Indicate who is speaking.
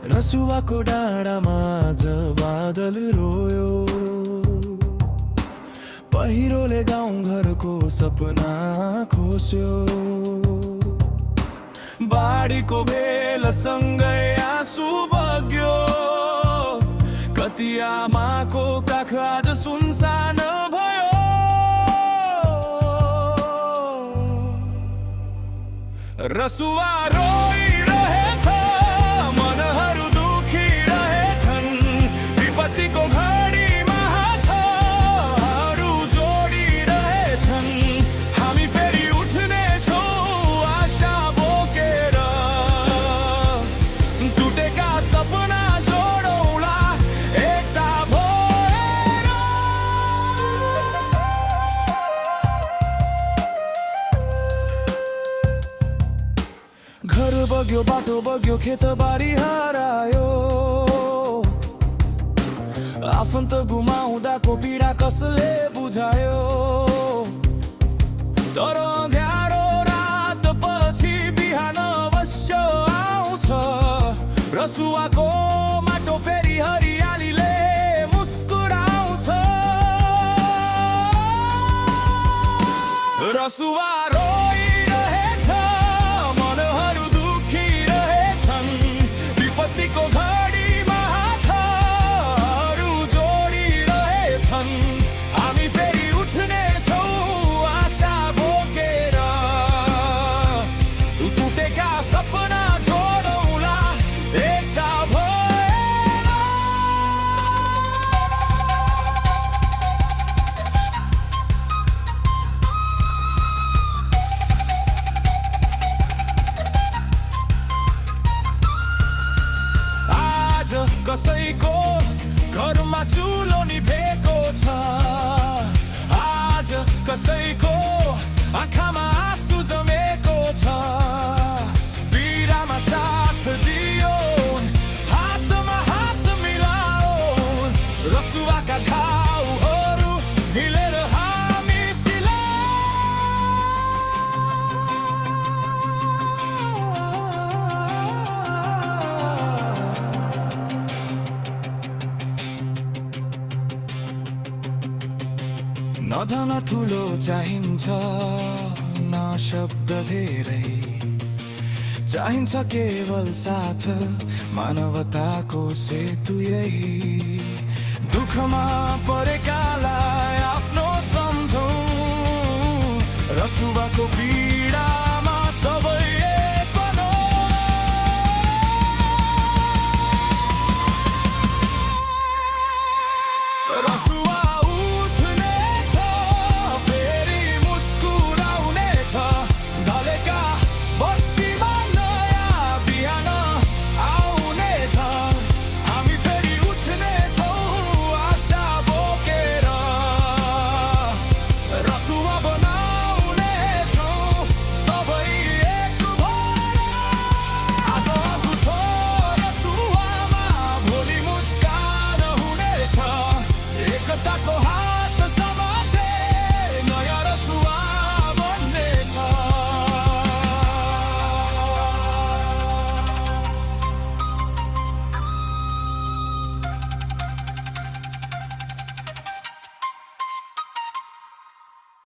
Speaker 1: रसुवाको डाँडामा आज बादल रोयो, पहिरोले गाउँघरको सपना खोस्यो। बाढीको भेलसँगै आँसु बग्यो, कति आमाको काख आज सुनसान भयो। रसुवा रोइरहेछ, मनहरू दुखिरहेछन्, विपत्तिको घडीमा हातहरू जोडिरहेछन्। हामी फेरि उठ्नेछौँ आशा बोकेर, टुटेका सपना जोडौँला एकता भएर। घर बग्यो, बाटो बग्यो, खेतबारी हरायो, आफन्त गुमाउँदाको पीडा कसले बुझायो। तर अँध्यारो रात पछि बिहान अवश्य आउँछ, रसुवाको माटो फेरि हरियालीले मुस्कुराउँछ। रसुवा रोइरहेछ, मनहरू दुखिरहेछन्, विपत्तिको घडीमा हातहरू जोडिरहेछन्। हामी फेरि उठ्नेछौँ आशा बोकेर, टुटेका सपना जोडौँला एकता भएर। आज कसैको घरमा चुलो निभेको छ, आज कसैको आँखामा आँसु जमेको छ। पीडामा साथ दियो, हातमा हात मिलाओ, रसुवाका घाउहरू मिलेर हामी सिलाऊ। न धन ठुलो चाहिन्छ, न शब्द धेरै चाहिन्छ, केवल साथ मानवताको सेतु यही। दुःखमा परेकालाई आफ्नो सम्झौँ, रसुवाको